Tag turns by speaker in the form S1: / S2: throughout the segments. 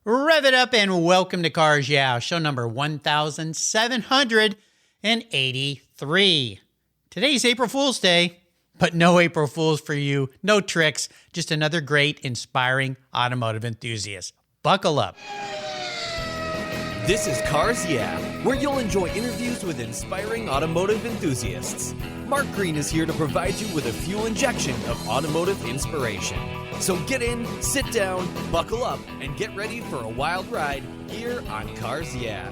S1: Rev it up and welcome to Cars Yeah, show number 1783. Today's April Fool's Day, but no April Fools for you, no tricks, just another great, inspiring automotive enthusiast. Buckle up.
S2: This is Cars Yeah, where you'll enjoy interviews with inspiring automotive enthusiasts. Mark Green is here to provide you with a fuel injection of automotive inspiration. So get in, sit down, buckle up, and get ready for a wild ride here on Cars Yeah.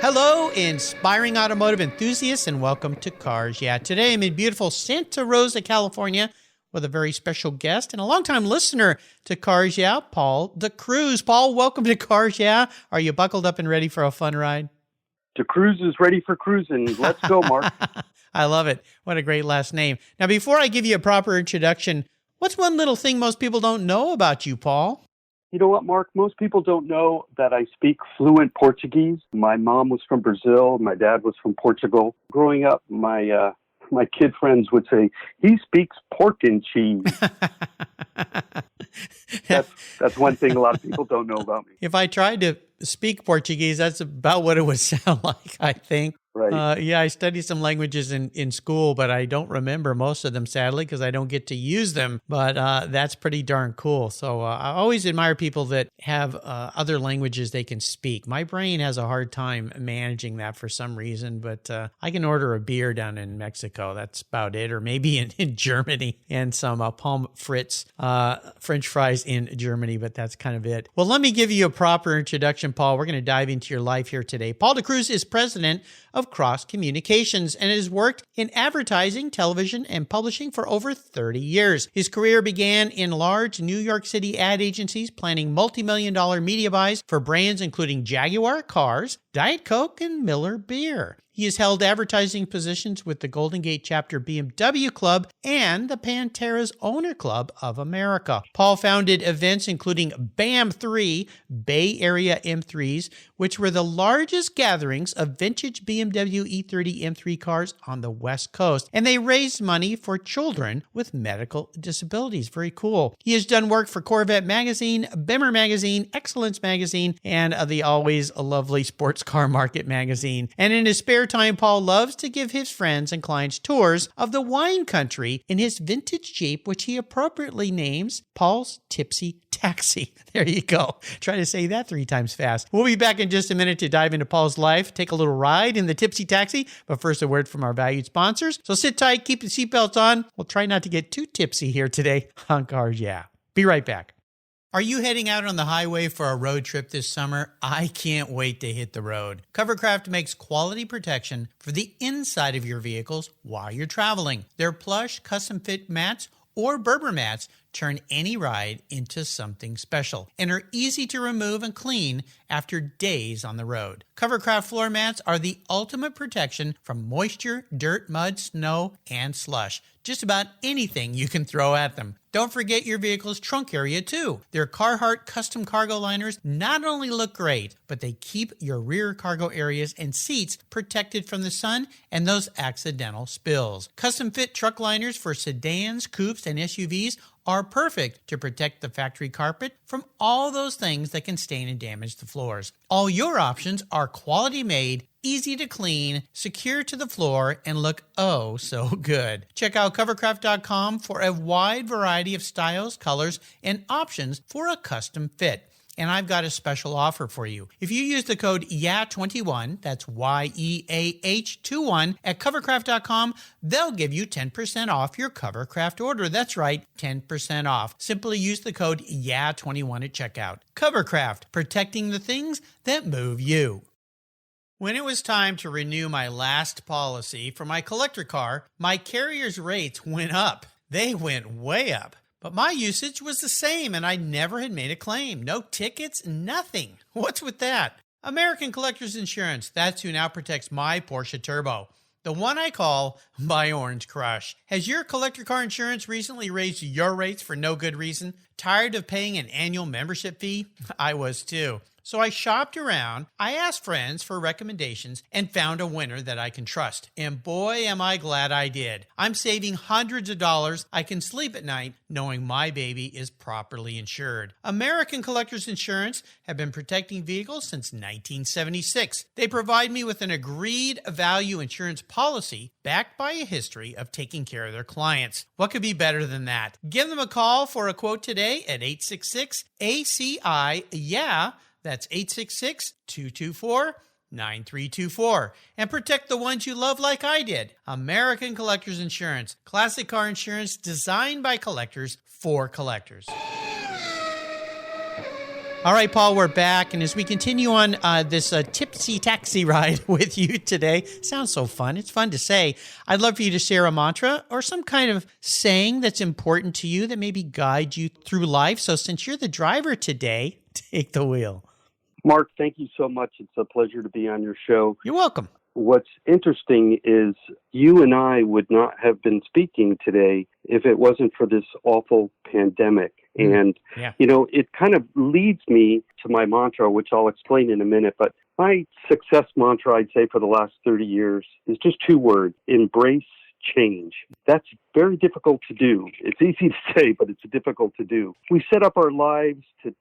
S1: Hello, inspiring automotive enthusiasts, and welcome to Cars Yeah. Today I'm in beautiful Santa Rosa, California, with a very special guest and a longtime listener to Cars Yeah, Paul DaCruz. Paul, welcome to Cars Yeah. Are you buckled up and ready for a fun ride?
S3: DaCruz is ready for cruising. Let's go, Mark.
S1: I love it. What a great last name. Now, before I give you a proper introduction, what's one little thing most people don't know about you, Paul?
S3: You know what, Mark? Most people don't know that I speak fluent Portuguese. My mom was from Brazil. My dad was from Portugal. Growing up, my kid friends would say, he speaks pork and cheese. That's one thing a lot of people don't know about me.
S1: If I tried to speak Portuguese, that's about what it would sound like, I think.
S3: Right.
S1: Yeah, I studied some languages in school, but I don't remember most of them, sadly, because I don't get to use them. But that's pretty darn cool. So I always admire people that have other languages they can speak. My brain has a hard time managing that for some reason, but I can order a beer down in Mexico. That's about it. Or maybe in Germany, and some pommes frites, French fries in Germany, but that's kind of it. Well, let me give you a proper introduction, Paul. We're going to dive into your life here today. Paul DaCruz is president of Cross Communications and has worked in advertising, television, and publishing for over 30 years. His career began in large New York City ad agencies, planning multi-million-dollar media buys for brands including Jaguar Cars, Diet Coke, and Miller Beer. He has held advertising positions with the Golden Gate Chapter BMW Club and the Pantera's Owner Club of America. Paul founded events including BAM3, Bay Area M3s, which were the largest gatherings of vintage BMW E30 M3 cars on the West Coast, and they raised money for children with medical disabilities. Very cool. He has done work for Corvette Magazine, Bimmer Magazine, Excellence Magazine, and the always lovely Sports Car Market Magazine. And in his spare time, Paul loves to give his friends and clients tours of the wine country in his vintage Jeep, which he appropriately names Paul's Tipsy Taxi. There you go. Try to say that 3 times fast. We'll be back in just a minute to dive into Paul's life, take a little ride in the Tipsy Taxi, but first a word from our valued sponsors. So sit tight, keep your seatbelts on. We'll try not to get too tipsy here today on Cars Yeah. Be right back. Are you heading out on the highway for a road trip this summer? I can't wait to hit the road. Covercraft makes quality protection for the inside of your vehicles while you're traveling. Their plush, custom-fit mats or Berber mats turn any ride into something special and are easy to remove and clean after days on the road. Covercraft floor mats are the ultimate protection from moisture, dirt, mud, snow, and slush. Just about anything you can throw at them. Don't forget your vehicle's trunk area too. Their Carhartt custom cargo liners not only look great, but they keep your rear cargo areas and seats protected from the sun and those accidental spills. Custom fit truck liners for sedans, coupes, and SUVs are perfect to protect the factory carpet from all those things that can stain and damage the floors. All your options are quality made, easy to clean, secure to the floor, and look oh so good. Check out covercraft.com for a wide variety of styles, colors, and options for a custom fit. And I've got a special offer for you. If you use the code YEAH21, that's YEAH21 at covercraft.com, they'll give you 10% off your Covercraft order. That's right, 10% off. Simply use the code YEAH21 at checkout. Covercraft, protecting the things that move you. When it was time to renew my last policy for my collector car, my carrier's rates went up. They went way up. But my usage was the same, and I never had made a claim. No tickets, nothing. What's with that? American Collectors Insurance, that's who now protects my Porsche Turbo. The one I call my Orange Crush. Has your collector car insurance recently raised your rates for no good reason? Tired of paying an annual membership fee? I was too. So I shopped around, I asked friends for recommendations, and found a winner that I can trust. And boy, am I glad I did. I'm saving hundreds of dollars. I can sleep at night knowing my baby is properly insured. American Collectors Insurance have been protecting vehicles since 1976. They provide me with an agreed value insurance policy backed by a history of taking care of their clients. What could be better than that? Give them a call for a quote today at 866-ACI-YEAH. That's 866-224-9324. And protect the ones you love like I did. American Collectors Insurance. Classic car insurance designed by collectors for collectors. All right, Paul, we're back. And as we continue on this tipsy taxi ride with you today, sounds so fun. It's fun to say. I'd love for you to share a mantra or some kind of saying that's important to you that maybe guide you through life. So since you're the driver today, take the wheel.
S3: Mark, thank you so much. It's a pleasure to be on your show.
S1: You're welcome.
S3: What's interesting is you and I would not have been speaking today if it wasn't for this awful pandemic. And, it kind of leads me to my mantra, which I'll explain in a minute. But my success mantra, I'd say, for the last 30 years is just two words: embrace change. That's very difficult to do. It's easy to say, but it's difficult to do. We set up our lives to,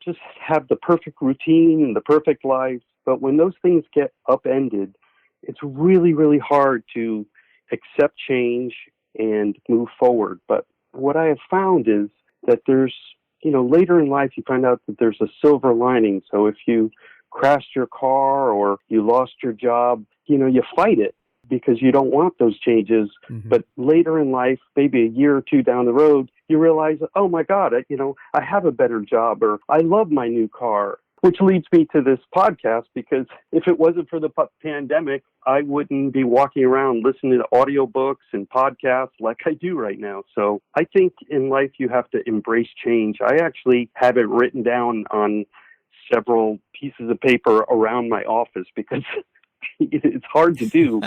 S3: just have the perfect routine and the perfect life. But when those things get upended, it's really, really hard to accept change and move forward. But what I have found is that there's, later in life, you find out that there's a silver lining. So if you crashed your car or you lost your job, you fight it because you don't want those changes. Mm-hmm. But later in life, maybe a year or two down the road, you realize, oh my God, I have a better job, or I love my new car. Which leads me to this podcast, because if it wasn't for the pandemic, I wouldn't be walking around listening to audiobooks and podcasts like I do right now. So I think in life you have to embrace change. I actually have it written down on several pieces of paper around my office because it's hard to do,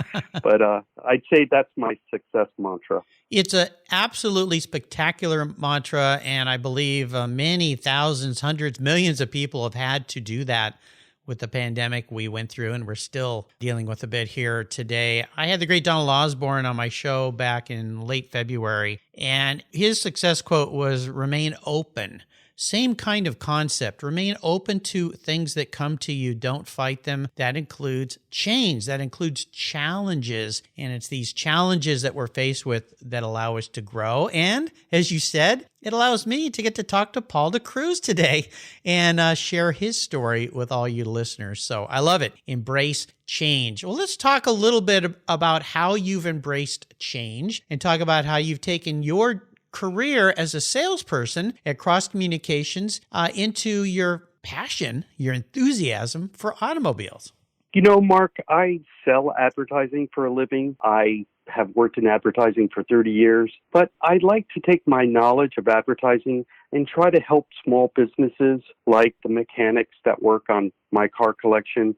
S3: but I'd say that's my success mantra.
S1: It's an absolutely spectacular mantra, and I believe many thousands, hundreds, millions of people have had to do that with the pandemic we went through, and we're still dealing with a bit here today. I had the great Donald Osborne on my show back in late February, and his success quote was, "Remain open." Same kind of concept. Remain open to things that come to you. Don't fight them. That includes change. That includes challenges. And it's these challenges that we're faced with that allow us to grow. And as you said, it allows me to get to talk to Paul DaCruz today and share his story with all you listeners. So I love it. Embrace change. Well, let's talk a little bit about how you've embraced change and talk about how you've taken your career as a salesperson at Cross Communications into your passion, your enthusiasm for automobiles.
S3: Mark, I sell advertising for a living. I have worked in advertising for 30 years, but I'd like to take my knowledge of advertising and try to help small businesses like the mechanics that work on my car collection.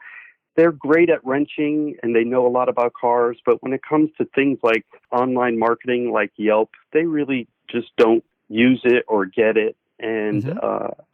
S3: They're great at wrenching and they know a lot about cars, but when it comes to things like online marketing like Yelp, they really just don't use it or get it. And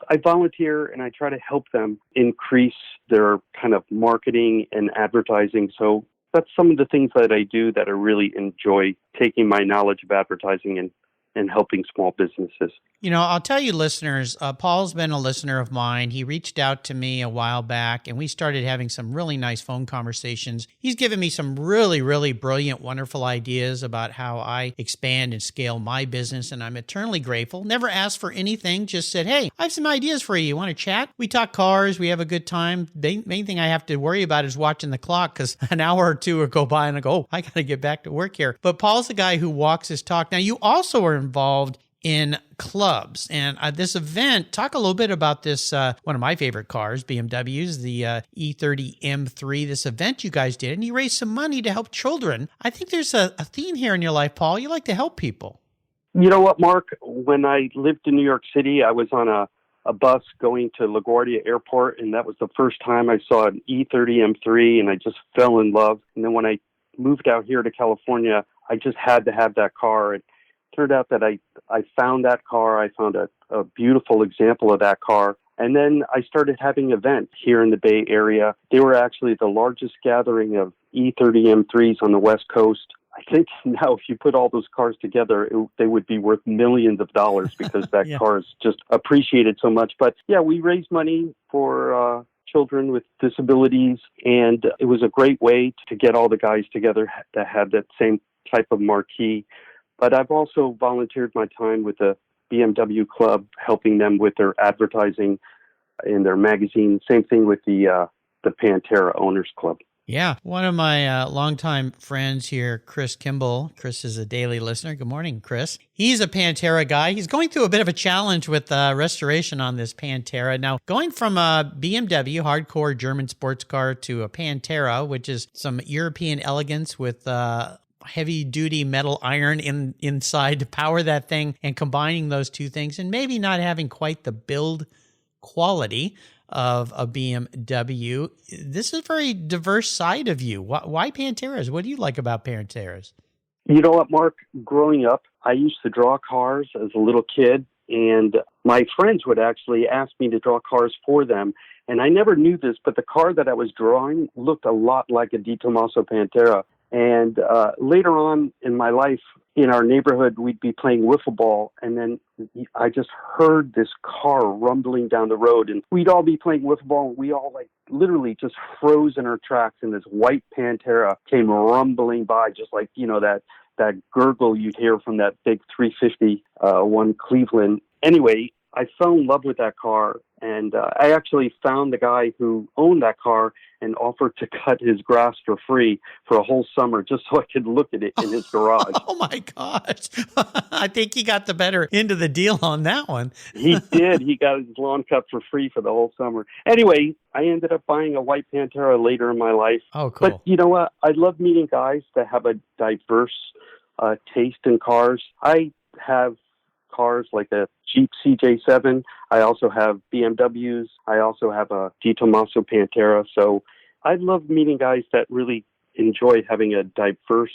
S3: I volunteer and I try to help them increase their kind of marketing and advertising. So that's some of the things that I do that I really enjoy, taking my knowledge of advertising and helping small businesses.
S1: I'll tell you, listeners, Paul's been a listener of mine. He reached out to me a while back, and we started having some really nice phone conversations. He's given me some really, really brilliant, wonderful ideas about how I expand and scale my business, and I'm eternally grateful. Never asked for anything, just said, hey, I have some ideas for you. You want to chat? We talk cars. We have a good time. The main thing I have to worry about is watching the clock, because an hour or two will go by, and I go, oh, I got to get back to work here. But Paul's the guy who walks his talk. Now, you also are involved in clubs. And this event, talk a little bit about this, one of my favorite cars, BMWs, the E30 M3, this event you guys did, and you raised some money to help children. I think there's a theme here in your life, Paul. You like to help people.
S3: You know what, Mark? When I lived in New York City, I was on a bus going to LaGuardia Airport, and that was the first time I saw an E30 M3, and I just fell in love. And then when I moved out here to California, I just had to have that car. And turned out that I found that car. I found a beautiful example of that car. And then I started having events here in the Bay Area. They were actually the largest gathering of E30 M3s on the West Coast. I think now if you put all those cars together, they would be worth millions of dollars because that
S1: Yeah.
S3: car is just appreciated so much. But yeah, we raised money for children with disabilities, and it was a great way to get all the guys together that had that same type of marquee. But I've also volunteered my time with the BMW Club, helping them with their advertising in their magazine. Same thing with the Pantera Owners Club.
S1: Yeah. One of my longtime friends here, Chris Kimball. Chris is a daily listener. Good morning, Chris. He's a Pantera guy. He's going through a bit of a challenge with restoration on this Pantera. Now, going from a BMW hardcore German sports car to a Pantera, which is some European elegance with heavy-duty metal iron inside to power that thing, and combining those two things and maybe not having quite the build quality of a BMW. This is a very diverse side of you. Why Panteras? What do you like about Panteras?
S3: You know what, Mark? Growing up, I used to draw cars as a little kid, and my friends would actually ask me to draw cars for them. And I never knew this, but the car that I was drawing looked a lot like a Di Tommaso Pantera. And later on in my life, in our neighborhood, we'd be playing wiffle ball, and then I just heard this car rumbling down the road, and we'd all be playing wiffle ball, and we all literally just froze in our tracks, and this white Pantera came rumbling by, just like, that gurgle you'd hear from that big 350 one Cleveland. Anyway, I fell in love with that car, and I actually found the guy who owned that car and offered to cut his grass for free for a whole summer just so I could look at it in his garage.
S1: Oh, my gosh. I think he got the better end of the deal on that one.
S3: He did. He got his lawn cut for free for the whole summer. Anyway, I ended up buying a white Pantera later in my life.
S1: Oh, cool.
S3: But you know what? I love meeting guys that have a diverse taste in cars. I have cars like a Jeep CJ7. I also have BMWs. I also have a Di Tommaso Pantera. So I love meeting guys that really enjoy having a diverse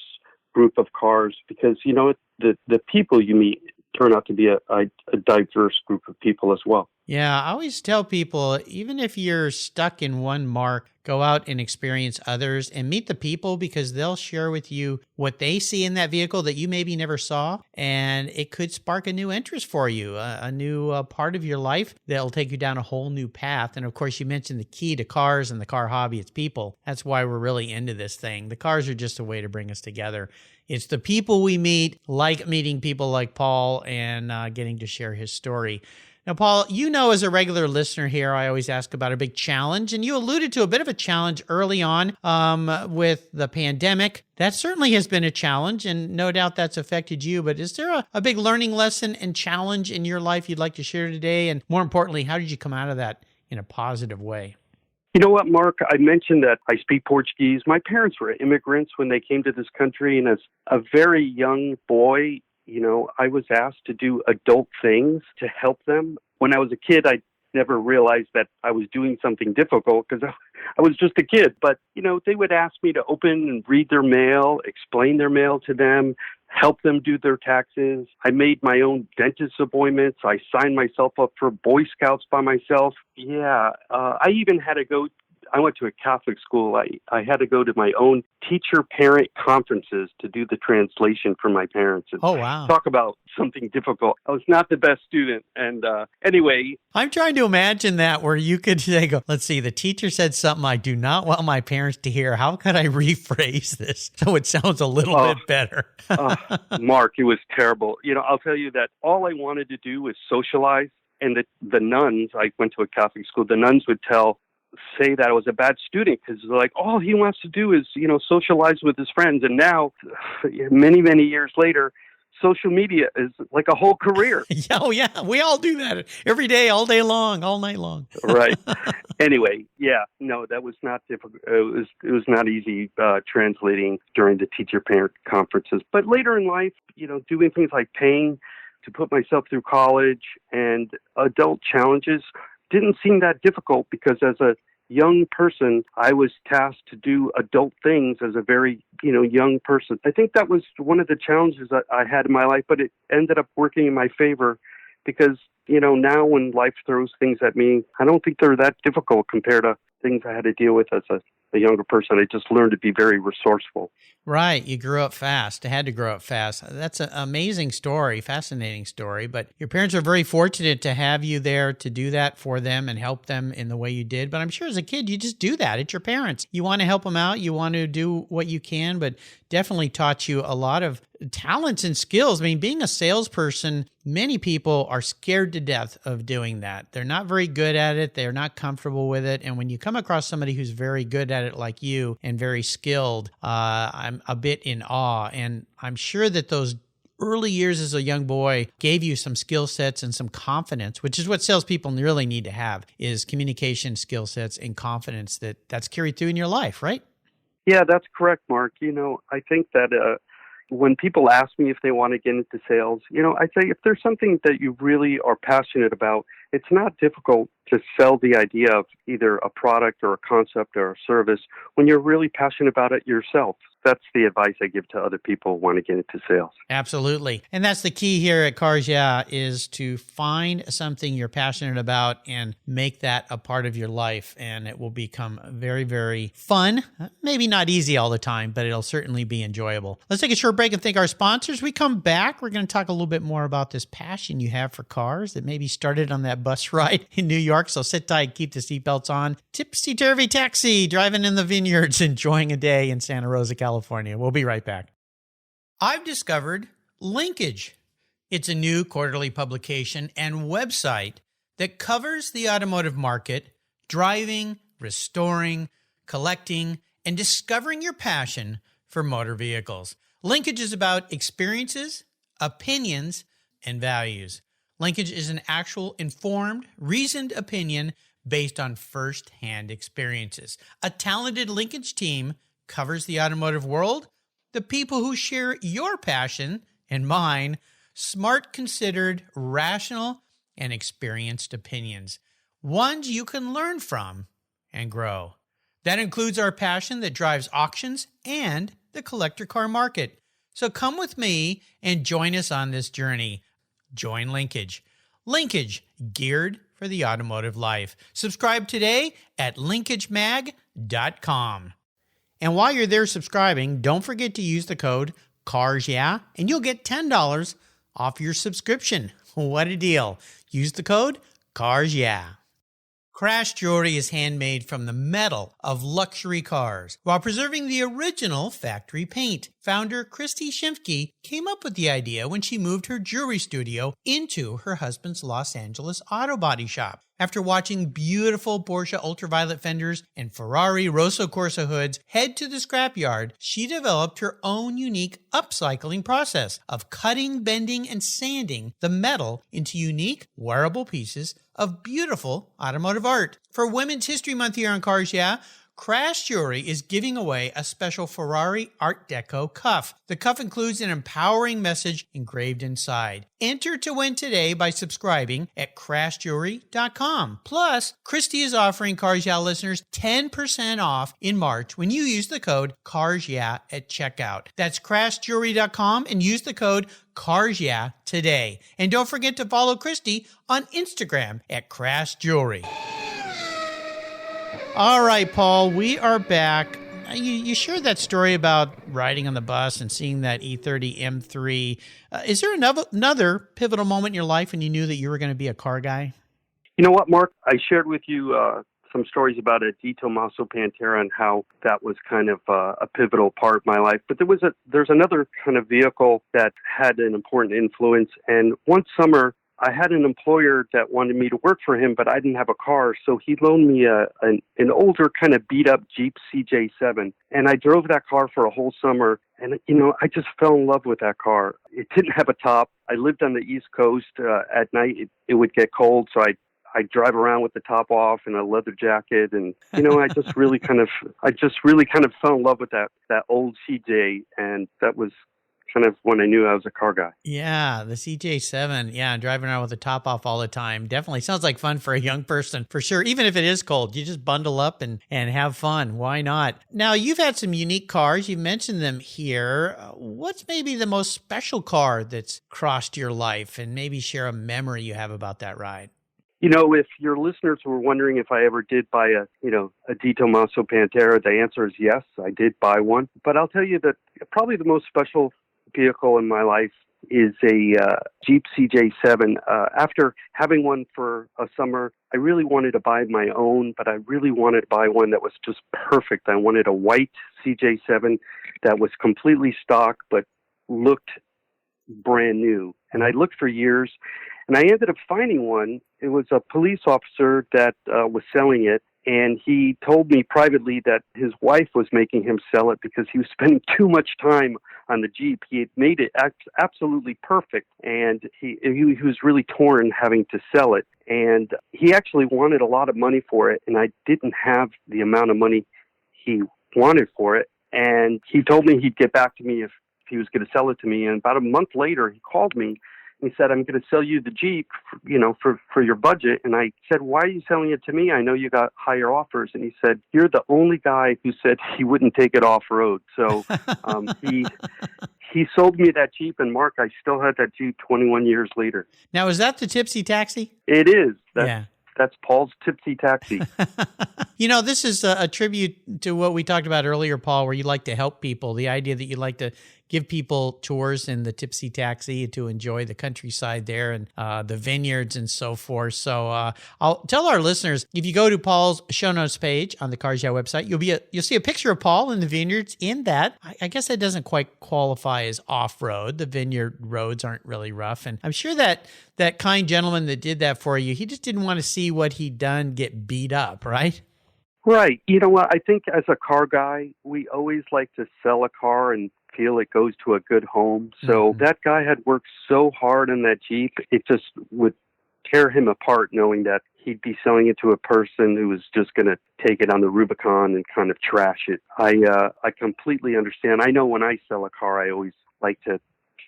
S3: group of cars because, the people you meet turn out to be a diverse group of people as well.
S1: Yeah, I always tell people, even if you're stuck in one mark, go out and experience others and meet the people because they'll share with you what they see in that vehicle that you maybe never saw. And it could spark a new interest for you, a new part of your life that'll take you down a whole new path. And of course, you mentioned the key to cars and the car hobby, it's people. That's why we're really into this thing. The cars are just a way to bring us together. It's the people we meet, like meeting people like Paul and getting to share his story. Now, Paul, as a regular listener here, I always ask about a big challenge, and you alluded to a bit of a challenge early on with the pandemic. That certainly has been a challenge, and no doubt that's affected you, but is there a big learning lesson and challenge in your life you'd like to share today? And more importantly, how did you come out of that in a positive way?
S3: You know what, Mark? I mentioned that I speak Portuguese. My parents were immigrants when they came to this country, and as a very young boy, I was asked to do adult things to help them. When I was a kid, I never realized that I was doing something difficult because I was just a kid. But, they would ask me to open and read their mail, explain their mail to them, help them do their taxes. I made my own dentist appointments. I signed myself up for Boy Scouts by myself. Yeah, I even had to go. I went to a Catholic school. I had to go to my own teacher-parent conferences to do the translation for my parents. And
S1: oh, wow.
S3: Talk about something difficult. I was not the best student. And anyway.
S1: I'm trying to imagine that where you could say, let's see, the teacher said something I do not want my parents to hear. How could I rephrase this so it sounds a little bit better?
S3: Mark, it was terrible. I'll tell you that all I wanted to do was socialize. And the nuns, I went to a Catholic school, the nuns would say that I was a bad student because they're like, all he wants to do is, socialize with his friends. And now, many, many years later, social media is like a whole career.
S1: Oh, yeah. We all do that every day, all day long, all night long.
S3: Right. Anyway, yeah, no, that was not difficult. It was not easy translating during the teacher-parent conferences. But later in life, doing things like paying to put myself through college and adult challenges didn't seem that difficult because as a young person, I was tasked to do adult things as a very, young person. I think that was one of the challenges that I had in my life, but it ended up working in my favor because, now when life throws things at me, I don't think they're that difficult compared to things I had to deal with as a younger person. I just learned to be very resourceful.
S1: Right. You grew up fast. Had to grow up fast. That's an amazing story, fascinating story. But your parents are very fortunate to have you there to do that for them and help them in the way you did. But I'm sure as a kid, you just do that. It's your parents. You want to help them out. You want to do what you can, but definitely taught you a lot of talents and skills. I mean, being a salesperson, many people are scared to death of doing that. They're not very good at it. They're not comfortable with it. And when you come across somebody who's very good at it like you and very skilled, I'm a bit in awe. And I'm sure that those early years as a young boy gave you some skill sets and some confidence, which is what salespeople really need to have, is communication skill sets and confidence that's carried through in your life, right?
S3: Yeah, that's correct, Mark. I think that when people ask me if they want to get into sales, I say if there's something that you really are passionate about, it's not difficult to sell the idea of either a product or a concept or a service when you're really passionate about it yourself. That's the advice I give to other people who want to get into sales.
S1: Absolutely. And that's the key here at Cars Yeah, is to find something you're passionate about and make that a part of your life. And it will become very, very fun. Maybe not easy all the time, but it'll certainly be enjoyable. Let's take a short break and thank our sponsors. We come back. We're going to talk a little bit more about this passion you have for cars that maybe started on that bus ride in New York. So sit tight, keep the seatbelts on. Tipsy-turvy taxi, driving in the vineyards, enjoying a day in Santa Rosa, California. We'll be right back. I've discovered Linkage. It's a new quarterly publication and website that covers the automotive market, driving, restoring, collecting, and discovering your passion for motor vehicles. Linkage is about experiences, opinions, and values. Linkage is an actual informed, reasoned opinion based on first-hand experiences. A talented Linkage team covers the automotive world, the people who share your passion and mine, smart, considered, rational, and experienced opinions, ones you can learn from and grow. That includes our passion that drives auctions and the collector car market. So come with me and join us on this journey. Join Linkage. Linkage, geared for the automotive life. Subscribe today at linkagemag.com. And while you're there subscribing, don't forget to use the code CARSYEAH and you'll get $10 off your subscription. What a deal. Use the code CARSYEAH. Crash jewelry is handmade from the metal of luxury cars while preserving the original factory paint. Founder Christy Shimke came up with the idea when she moved her jewelry studio into her husband's Los Angeles auto body shop. After watching beautiful Porsche ultraviolet fenders and Ferrari Rosso Corsa hoods head to the scrapyard, she developed her own unique upcycling process of cutting, bending, and sanding the metal into unique, wearable pieces of beautiful automotive art. For Women's History Month here on Cars Yeah, Crash Jewelry is giving away a special Ferrari Art Deco cuff. The cuff includes an empowering message engraved inside. Enter to win today by subscribing at crashjewelry.com. Plus, Christy is offering Cars Yeah listeners 10% off in March when you use the code CARSYEAH at checkout. That's crashjewelry.com and use the code CARSYEAH today. And don't forget to follow Christy on Instagram at Crash Jewelry. All right, Paul, we are back. You shared that story about riding on the bus and seeing that E30 M3. Is there another pivotal moment in your life when you knew that you were going to be a car guy?
S3: You know what, Mark? I shared with you some stories about a Di Tommaso Pantera and how that was kind of a pivotal part of my life. But there's another kind of vehicle that had an important influence. And one summer, I had an employer that wanted me to work for him, but I didn't have a car, so he loaned me an older kind of beat-up Jeep CJ7, and I drove that car for a whole summer, and, I just fell in love with that car. It didn't have a top. I lived on the East Coast. At night, it would get cold, so I'd drive around with the top off and a leather jacket, and, I just really kind of fell in love with that old CJ, and that was kind of when I knew I was a car guy.
S1: Yeah, the CJ7. Yeah, driving around with the top off all the time. Definitely sounds like fun for a young person, for sure. Even if it is cold, you just bundle up and have fun. Why not? Now, you've had some unique cars. You've mentioned them here. What's maybe the most special car that's crossed your life? And maybe share a memory you have about that ride.
S3: You know, if your listeners were wondering if I ever did buy a Di Tommaso Pantera, the answer is yes, I did buy one. But I'll tell you that probably the most special vehicle in my life is a Jeep CJ7. After having one for a summer, I really wanted to buy my own, but I really wanted to buy one that was just perfect. I wanted a white CJ7 that was completely stock, but looked brand new. And I looked for years, and I ended up finding one. It was a police officer that was selling it, and he told me privately that his wife was making him sell it because he was spending too much time on the Jeep. He had made it absolutely perfect, and he was really torn having to sell it. And he actually wanted a lot of money for it, and I didn't have the amount of money he wanted for it. And he told me he'd get back to me if he was going to sell it to me. And about a month later, he called me. He said, I'm going to sell you the Jeep, for your budget. And I said, why are you selling it to me? I know you got higher offers. And he said, you're the only guy who said he wouldn't take it off road. So he sold me that Jeep. And Mark, I still had that Jeep 21 years later.
S1: Now, is that the Tipsy Taxi?
S3: It is.
S1: Yeah.
S3: That's Paul's Tipsy Taxi.
S1: This is a tribute to what we talked about earlier, Paul, where you like to help people. The idea that you like to give people tours in the Tipsy Taxi to enjoy the countryside there and the vineyards and so forth. So I'll tell our listeners, if you go to Paul's show notes page on the Cars Yeah website, you'll see a picture of Paul in the vineyards. In that, I guess that doesn't quite qualify as off-road. The vineyard roads aren't really rough. And I'm sure that kind gentleman that did that for you, he just didn't want to see what he'd done get beat up, right?
S3: Right. You know what? I think as a car guy, we always like to sell a car and feel it goes to a good home. So that guy had worked so hard on that Jeep, it just would tear him apart knowing that he'd be selling it to a person who was just going to take it on the Rubicon and kind of trash it. I completely understand. I know when I sell a car, I always like to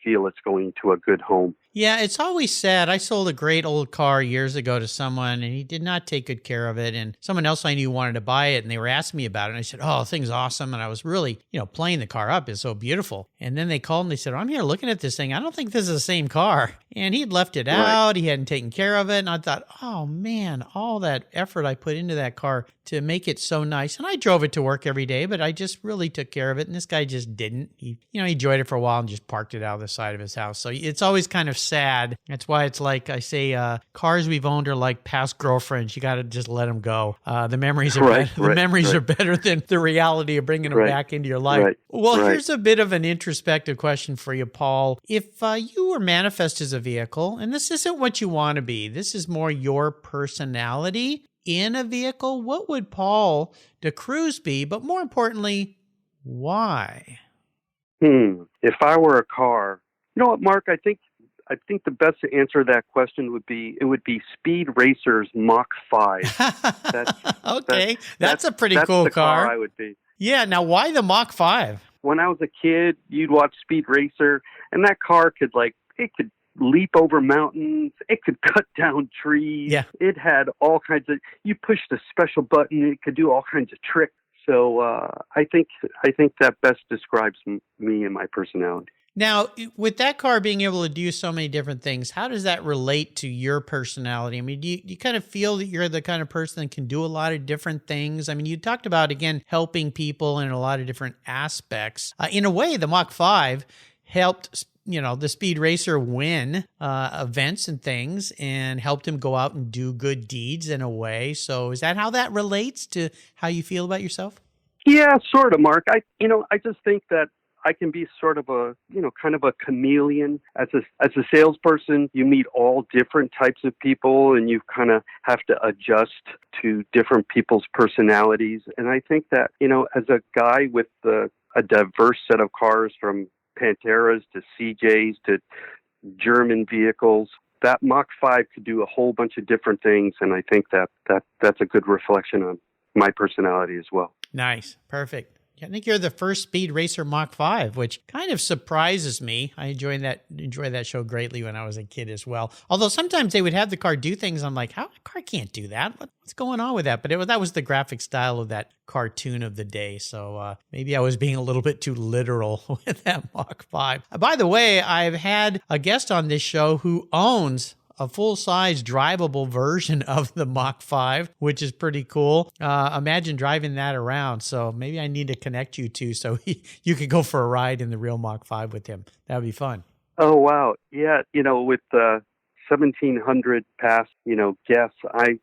S3: feel it's going to a good home.
S1: Yeah, it's always sad. I sold a great old car years ago to someone, and he did not take good care of it. And someone else I knew wanted to buy it, and they were asking me about it. And I said, oh, the thing's awesome. And I was really, playing the car up. It's so beautiful. And then they called and they said, I'm here looking at this thing. I don't think this is the same car. And he'd left it out. He hadn't taken care of it. And I thought, oh, man, all that effort I put into that car to make it so nice. And I drove it to work every day, but I just really took care of it. And this guy just didn't. He enjoyed it for a while and just parked it out of the side of his house. So it's always kind of sad. That's why it's like I say, cars we've owned are like past girlfriends. You got to just let them go. The memories are are better than the reality of bringing them back into your life. Well, here's a bit of an introspective question for you, Paul. If you were manifest as a vehicle, and this isn't what you want to be, this is more your personality in a vehicle, what would Paul DaCruz be? But more importantly, why?
S3: If I were a car, you know what, Mark? I think the best answer to that question would be Speed Racer's Mach 5.
S1: Okay, that's a pretty cool car.
S3: I would be.
S1: Yeah. Now, why the Mach 5?
S3: When I was a kid, you'd watch Speed Racer, and that car could leap over mountains. It could cut down trees.
S1: Yeah.
S3: It had all kinds of. You pushed a special button, it could do all kinds of tricks. So I think that best describes me and my personality.
S1: Now, with that car being able to do so many different things, how does that relate to your personality? I mean, do you kind of feel that you're the kind of person that can do a lot of different things? I mean, you talked about, again, helping people in a lot of different aspects. In a way, the Mach 5 helped, the Speed Racer win events and things and helped him go out and do good deeds in a way. So is that how that relates to how you feel about yourself?
S3: Yeah, sort of, Mark. I just think that I can be sort of kind of a chameleon. As a salesperson, you meet all different types of people, and you kind of have to adjust to different people's personalities. And I think that, as a guy with a diverse set of cars, from Panteras to CJs to German vehicles, that Mach 5 could do a whole bunch of different things. And I think that's a good reflection on my personality as well.
S1: Nice. Perfect. I think you're the first Speed Racer Mach 5, which kind of surprises me. I enjoyed that show greatly when I was a kid as well. Although sometimes they would have the car do things. I'm like, how a car can't do that? What's going on with that? But that was the graphic style of that cartoon of the day. So maybe I was being a little bit too literal with that Mach 5. By the way, I've had a guest on this show who owns a full-size drivable version of the Mach 5, which is pretty cool. Imagine driving that around. So maybe I need to connect you two so you could go for a ride in the real Mach 5 with him. That would be fun.
S3: Oh, wow. Yeah, with 1,700 past, guests, I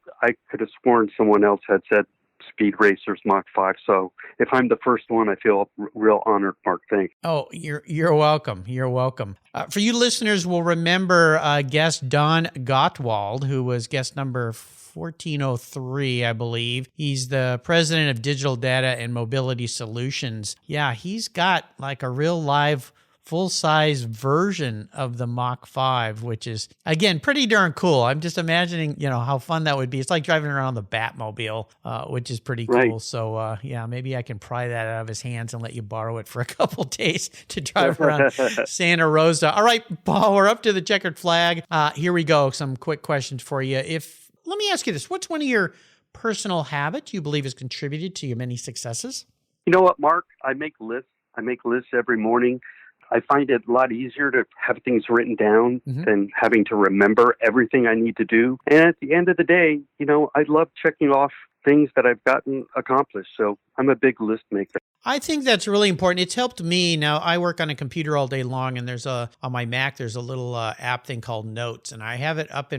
S3: could have sworn someone else had said Speed Racers Mach 5. So if I'm the first one, I feel real honored, Mark. Thanks.
S1: Oh, you're welcome. You're welcome. For you listeners, will remember guest Don Gottwald, who was guest number 1403, I believe. He's the president of Digital Data and Mobility Solutions. Yeah, he's got like a real live full-size version of the Mach 5, which is, again, pretty darn cool. I'm just imagining, how fun that would be. It's like driving around the Batmobile, which is pretty cool. Right. So, maybe I can pry that out of his hands and let you borrow it for a couple days to drive around Santa Rosa. All right, Paul, we're up to the checkered flag. Here we go. Some quick questions for you. Let me ask you this. What's one of your personal habits you believe has contributed to your many successes?
S3: You know what, Mark? I make lists. Every morning. I find it a lot easier to have things written down than having to remember everything I need to do. And at the end of the day, I love checking off things that I've gotten accomplished. So I'm a big list maker.
S1: I think that's really important. It's helped me. Now, I work on a computer all day long, and on my Mac, there's a little app thing called Notes, and I have it up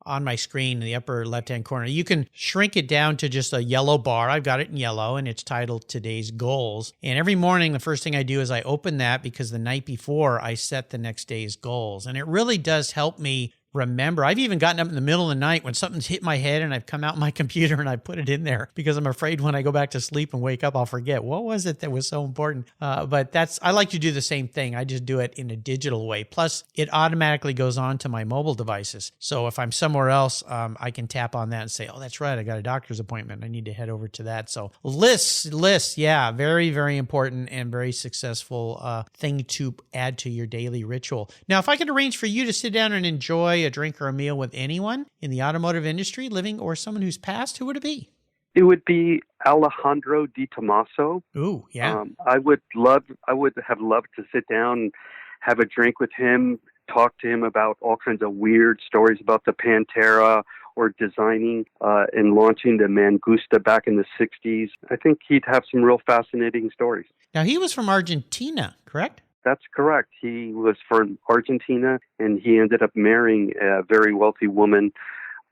S1: on my screen in the upper left-hand corner. You can shrink it down to just a yellow bar. I've got it in yellow, and it's titled Today's Goals. And every morning, the first thing I do is I open that because the night before, I set the next day's goals. And it really does help me remember. I've even gotten up in the middle of the night when something's hit my head and I've come out my computer and I put it in there because I'm afraid when I go back to sleep and wake up, I'll forget what was it that was so important. But I like to do the same thing. I just do it in a digital way. Plus, it automatically goes on to my mobile devices. So if I'm somewhere else, I can tap on that and say, oh, that's right. I got a doctor's appointment. I need to head over to that. So lists. Yeah, very, very important and very successful thing to add to your daily ritual. Now, if I could arrange for you to sit down and enjoy a drink or a meal with anyone in the automotive industry, living or someone who's passed, who would it be?
S3: It would be Alejandro Di Tommaso.
S1: Ooh, yeah.
S3: I would have loved to sit down and have a drink with him, talk to him about all kinds of weird stories about the Pantera or designing and launching the Mangusta back in the 60s. I think he'd have some real fascinating stories.
S1: Now, he was from Argentina, correct?
S3: That's correct. He was from Argentina, and he ended up marrying a very wealthy woman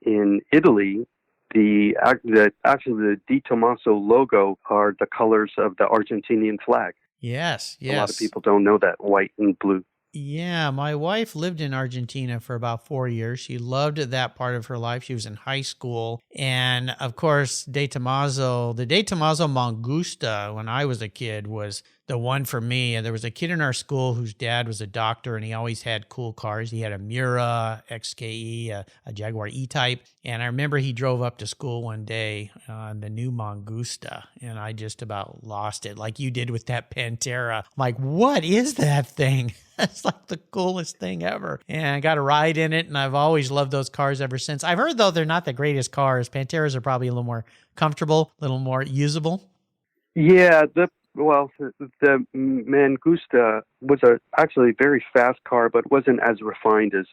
S3: in Italy. Actually, the Di Tommaso logo are the colors of the Argentinian flag.
S1: Yes.
S3: A lot of people don't know that, white and blue.
S1: Yeah, my wife lived in Argentina for about 4 years. She loved that part of her life. She was in high school. And of course, the De Tomaso Mangusta, when I was a kid, was the one for me. And there was a kid in our school whose dad was a doctor, and he always had cool cars. He had a Miura XKE, a Jaguar E-Type. And I remember he drove up to school one day on the new Mangusta, and I just about lost it, like you did with that Pantera. I'm like, what is that thing? It's like the coolest thing ever. And I got a ride in it, and I've always loved those cars ever since. I've heard, though, they're not the greatest cars. Panteras are probably a little more comfortable, a little more usable.
S3: Yeah, the Mangusta was actually a very fast car, but wasn't as refined as,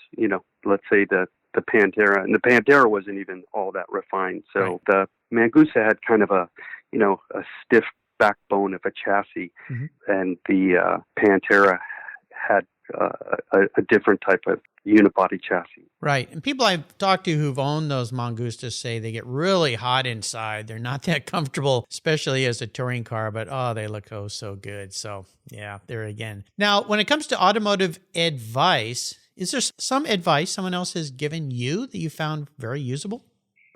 S3: let's say the Pantera. And the Pantera wasn't even all that refined. So right. The Mangusta had kind of a stiff backbone of a chassis, and the Pantera had a different type of unibody chassis.
S1: Right. And people I've talked to who've owned those Mangustas say they get really hot inside. They're not that comfortable, especially as a touring car, but they look so good. So yeah, there again. Now, when it comes to automotive advice, is there some advice someone else has given you that you found very usable?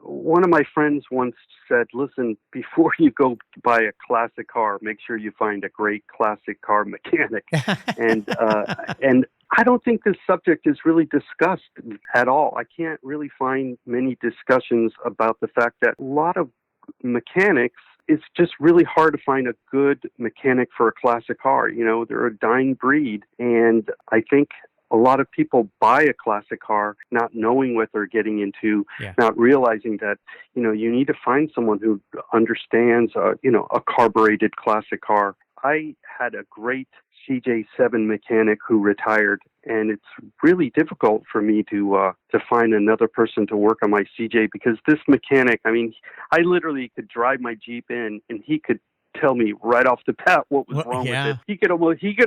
S3: One of my friends once said, listen, before you go buy a classic car, make sure you find a great classic car mechanic. And I don't think this subject is really discussed at all. I can't really find many discussions about the fact that a lot of mechanics it's just really hard to find a good mechanic for a classic car. They're a dying breed. And I think a lot of people buy a classic car not knowing what they're getting into, not realizing that, you need to find someone who understands, a carbureted classic car. I had a great CJ7 mechanic who retired, and it's really difficult for me to find another person to work on my CJ, because this mechanic, I literally could drive my Jeep in and he could tell me right off the bat what was wrong with it. He could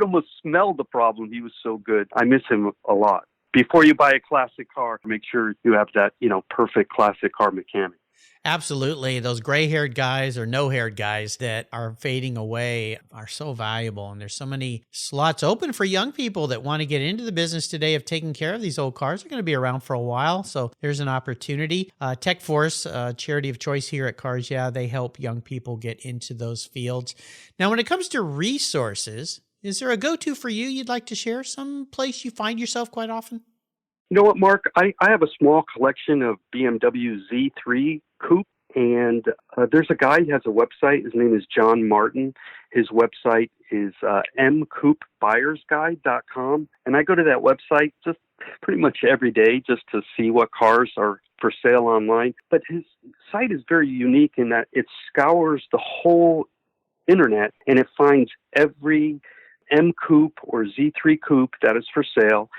S3: almost smell the problem. He was so good. I miss him a lot. Before you buy a classic car, make sure you have that, perfect classic car mechanic.
S1: Absolutely. Those gray-haired guys or no-haired guys that are fading away are so valuable. And there's so many slots open for young people that want to get into the business today of taking care of these old cars. They're going to be around for a while. So there's an opportunity. Tech Force, charity of choice here at Cars Yeah, they help young people get into those fields. Now, when it comes to resources, is there a go-to for you you'd like to share? Some place you find yourself quite often?
S3: You know what, Mark? I have a small collection of BMW Z3 Coupe, and there's a guy who has a website. His name is John Martin. His website is mcoupebuyerguide.com, and I go to that website just pretty much every day just to see what cars are for sale online. But his site is very unique in that it scours the whole internet, and it finds every M Coupe or Z3 Coupe that is for sale.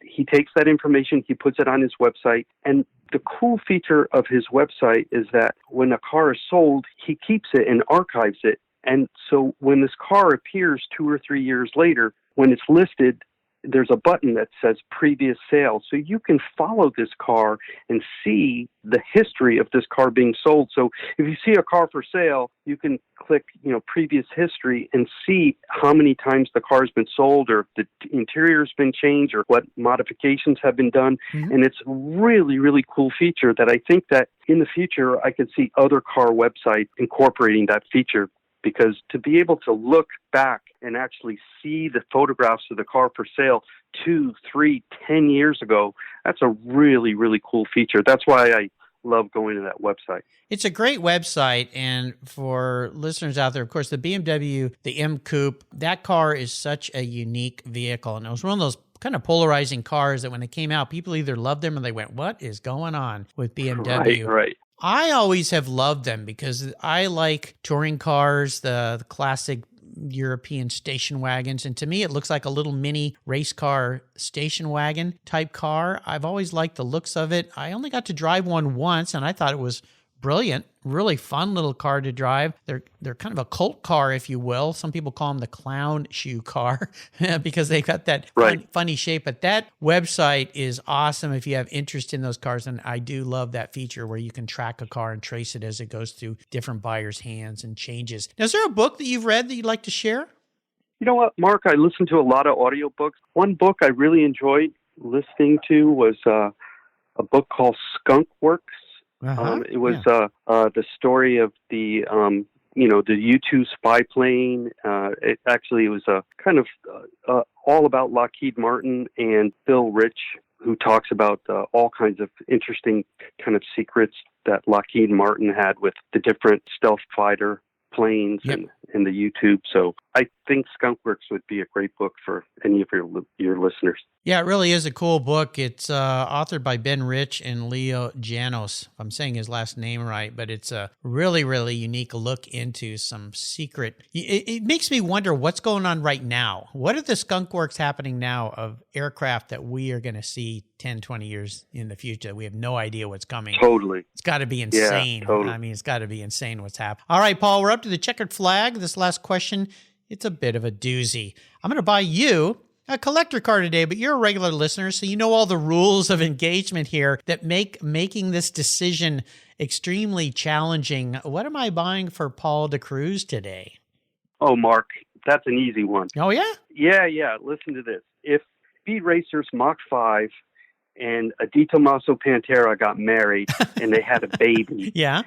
S3: He takes that information, he puts it on his website, and the cool feature of his website is that when a car is sold, he keeps it and archives it. And so when this car appears 2 or 3 years later, when it's listed, there's a button that says previous sale. So you can follow this car and see the history of this car being sold. So if you see a car for sale, you can click, previous history and see how many times the car has been sold, or if the interior's been changed, or what modifications have been done. Mm-hmm. And it's really, really cool feature that I think that in the future I could see other car websites incorporating that feature. Because to be able to look back and actually see the photographs of the car for sale 2, 3, 10 years ago, that's a really, really cool feature. That's why I love going to that website.
S1: It's a great website. And for listeners out there, of course, the BMW, the M Coupe, that car is such a unique vehicle. And it was one of those kind of polarizing cars that when it came out, people either loved them or they went, what is going on with BMW?
S3: Right.
S1: I always have loved them because I like touring cars, the classic European station wagons. And to me, it looks like a little mini race car station wagon type car. I've always liked the looks of it. I only got to drive one once, and I thought it was brilliant, really fun little car to drive. They're kind of a cult car, if you will. Some people call them the clown shoe car because they've got that funny shape. But that website is awesome if you have interest in those cars. And I do love that feature where you can track a car and trace it as it goes through different buyers' hands and changes. Now, is there a book that you've read that you'd like to share?
S3: You know what, Mark? I listen to a lot of audiobooks. One book I really enjoyed listening to was a book called Skunk Works. It was the story of the U-2 spy plane. It was a kind of all about Lockheed Martin and Bill Rich, who talks about all kinds of interesting kind of secrets that Lockheed Martin had with the different stealth fighter planes and the U-2. So I think Skunk Works would be a great book for any of your listeners. Yeah,
S1: it really is a cool book. It's authored by Ben Rich and Leo Janos, if I'm saying his last name right, but it's a really, really unique look into some secret. It makes me wonder what's going on right now. What are the skunk works happening now of aircraft that we are going to see 10, 20 years in the future? We have no idea what's coming.
S3: Totally.
S1: It's got to be insane.
S3: Yeah, totally.
S1: I mean, it's got to be insane what's happening. All right, Paul, we're up to the checkered flag. This last question, it's a bit of a doozy. I'm going to buy you a collector car today, but you're a regular listener, so you know all the rules of engagement here that make making this decision extremely challenging. What am I buying for Paul DaCruz today?
S3: Oh, Mark, that's an easy one.
S1: Oh, yeah?
S3: Yeah. Listen to this. If Speed Racers Mach 5 and a Di Tommaso Pantera got married and they had a baby.
S1: Yeah.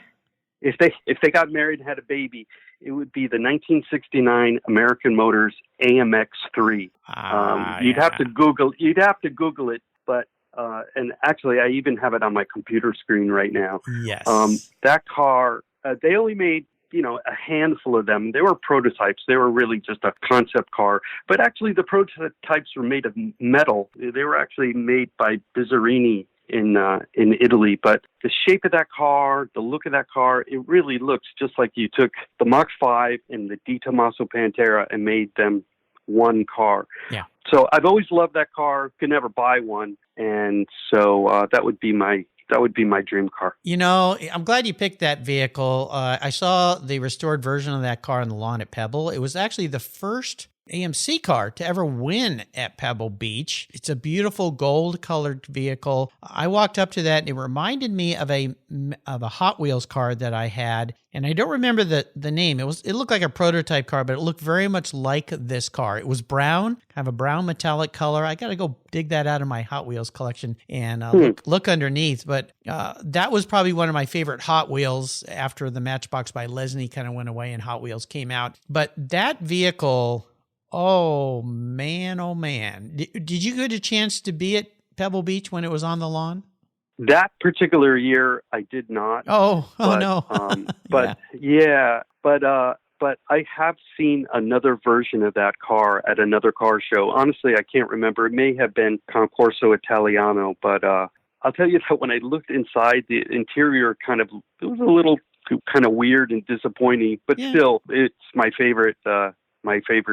S3: If they got married and had a baby, it would be the 1969 American Motors AMX3. You'd have to Google it, but and actually I even have it on my computer screen right now.
S1: Yes.
S3: That car, they only made a handful of them. They were prototypes. They were really just a concept car. But actually, the prototypes were made of metal. They were actually made by Bizzarini in Italy. But the shape of that car, the look of that car, it really looks just like you took the Mach 5 and the Di Tommaso Pantera and made them one car.
S1: Yeah.
S3: So I've always loved that car. Could never buy one, and so that would be my dream car.
S1: I'm glad you picked that vehicle. I saw the restored version of that car on the lawn at Pebble. It was actually the first AMC car to ever win at Pebble Beach. It's a beautiful gold-colored vehicle. I walked up to that, and it reminded me of a Hot Wheels car that I had, and I don't remember the name. It looked like a prototype car, but it looked very much like this car. It was brown, kind of a brown metallic color. I got to go dig that out of my Hot Wheels collection and look underneath. But that was probably one of my favorite Hot Wheels after the Matchbox by Lesney kind of went away and Hot Wheels came out. But that vehicle... Oh, man. Did you get a chance to be at Pebble Beach when it was on the lawn?
S3: That particular year, I did not.
S1: Oh no.
S3: But I have seen another version of that car at another car show. Honestly, I can't remember. It may have been Concorso Italiano, but I'll tell you that when I looked inside, the interior it was a little kind of weird and disappointing, but still, it's my favorite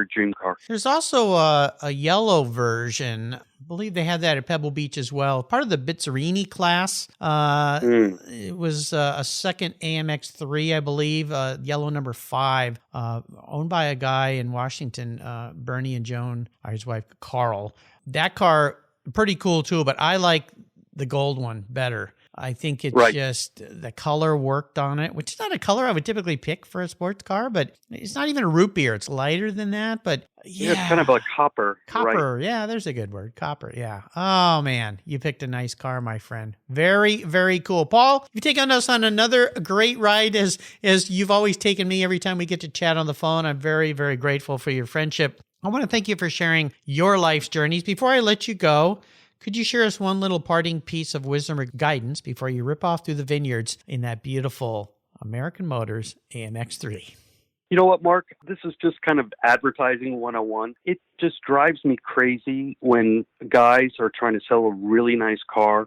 S3: dream car.
S1: There's also a yellow version. I believe they had that at Pebble Beach as well. Part of the Bizzarini class. It was a second AMX3, I believe, yellow number 5, owned by a guy in Washington, Bernie and Joan, his wife, Carl. That car, pretty cool too, but I like the gold one better. I think it's just the color worked on it, which is not a color I would typically pick for a sports car, but it's not even a root beer. It's lighter than that, but
S3: it's kind of like copper.
S1: Copper, right? Yeah, there's a good word. Copper, yeah. Oh, man, you picked a nice car, my friend. Very, very cool. Paul, you take us on another great ride as you've always taken me every time we get to chat on the phone. I'm very, very grateful for your friendship. I want to thank you for sharing your life's journeys. Before I let you go, could you share us one little parting piece of wisdom or guidance before you rip off through the vineyards in that beautiful American Motors AMX3?
S3: You know what, Mark? This is just kind of advertising 101. It just drives me crazy when guys are trying to sell a really nice car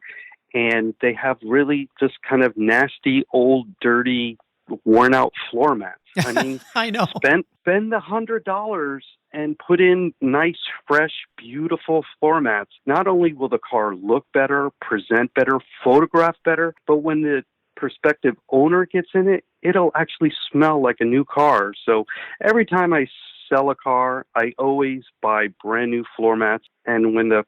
S3: and they have really just kind of nasty, old, dirty, worn-out floor mats. I mean,
S1: I know.
S3: Spend the $100 and put in nice, fresh, beautiful floor mats. Not only will the car look better, present better, photograph better, but when the prospective owner gets in it, it'll actually smell like a new car. So every time I sell a car, I always buy brand new floor mats. And when the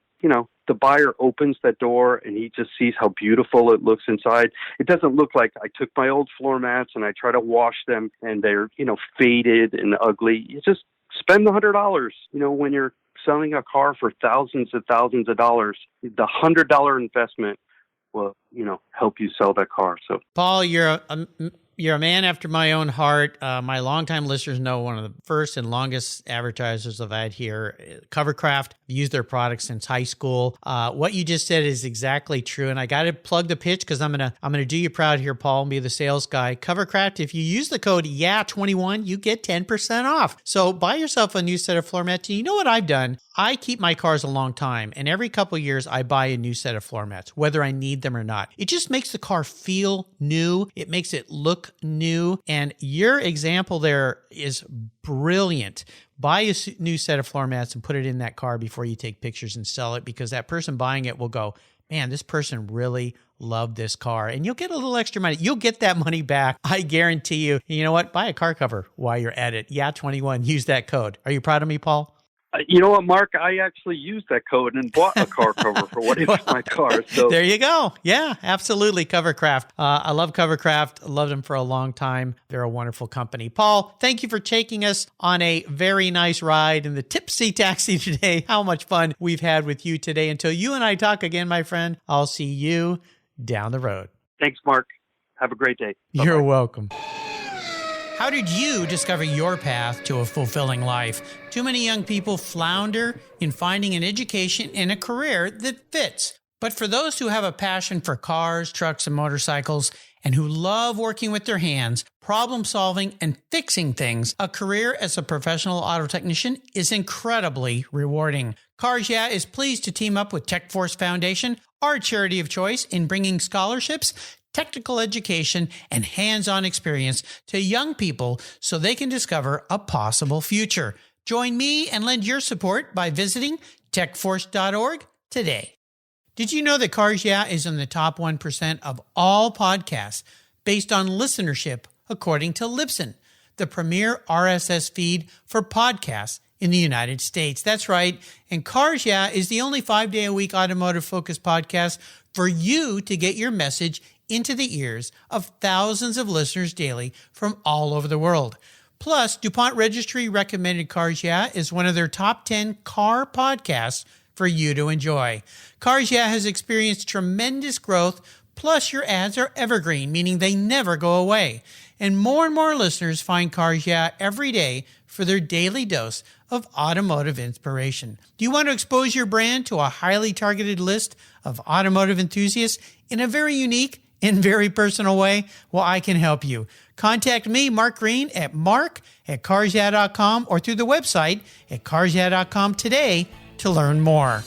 S3: buyer opens that door and he just sees how beautiful it looks inside, it doesn't look like I took my old floor mats and I try to wash them and they're, faded and ugly. You just spend the $100. When you're selling a car for thousands of dollars, the $100 investment will, help you sell that car. So,
S1: Paul, you're a man after my own heart. My longtime listeners know one of the first and longest advertisers I've had here, Covercraft. I've used their products since high school. What you just said is exactly true, and I got to plug the pitch because I'm gonna do you proud here, Paul, and be the sales guy. Covercraft, if you use the code YEAH21, you get 10% off. So buy yourself a new set of floor mats. And you know what I've done? I keep my cars a long time, and every couple of years I buy a new set of floor mats, whether I need them or not. It just makes the car feel new. It makes it look new. And your example there is brilliant. Buy a new set of floor mats and put it in that car before you take pictures and sell it, because that person buying it will go, man, this person really loved this car. And you'll get a little extra money. You'll get that money back. I guarantee you. And you know what? Buy a car cover while you're at it. YEAH21. Use that code. Are you proud of me, Paul?
S3: You know what, Mark? I actually used that code and bought a car cover for one of my cars. So
S1: there you go. Yeah, absolutely. Covercraft. I love Covercraft. I loved them for a long time. They're a wonderful company. Paul, thank you for taking us on a very nice ride in the Tipsy Taxi today. How much fun we've had with you today. Until you and I talk again, my friend, I'll see you down the road.
S3: Thanks, Mark. Have a great day. Bye-bye.
S1: You're welcome. How did you discover your path to a fulfilling life? Too many young people flounder in finding an education and a career that fits. But for those who have a passion for cars, trucks, and motorcycles, and who love working with their hands, problem solving, and fixing things, a career as a professional auto technician is incredibly rewarding. Cars Yeah is pleased to team up with TechForce Foundation, our charity of choice, in bringing scholarships, technical education, and hands-on experience to young people so they can discover a possible future. Join me and lend your support by visiting techforce.org today. Did you know that Cars Yeah is in the top 1% of all podcasts based on listenership, according to Libsyn, the premier RSS feed for podcasts in the United States? That's right. And Cars Yeah is the only 5-day-a-week automotive-focused podcast for you to get your message into the ears of thousands of listeners daily from all over the world. Plus, DuPont Registry recommended Cars Yeah is one of their top 10 car podcasts for you to enjoy. Cars Yeah has experienced tremendous growth, plus your ads are evergreen, meaning they never go away. And more listeners find Cars Yeah every day for their daily dose of automotive inspiration. Do you want to expose your brand to a highly targeted list of automotive enthusiasts in a very unique and very personal way? Well, I can help you. Contact me, Mark Green, at mark@carsyeah.com or through the website at carsyeah.com today to learn more.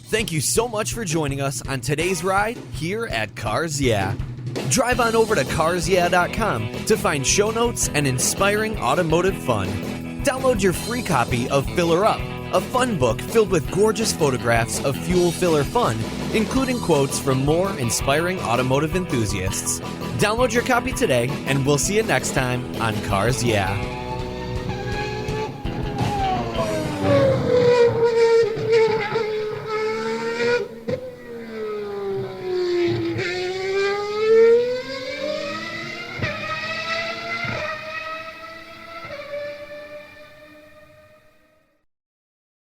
S2: Thank you so much for joining us on today's ride here at Cars Yeah. Drive on over to carsyeah.com to find show notes and inspiring automotive fun. Download your free copy of Filler Up, a fun book filled with gorgeous photographs of fuel filler fun, including quotes from more inspiring automotive enthusiasts. Download your copy today, and we'll see you next time on Cars Yeah.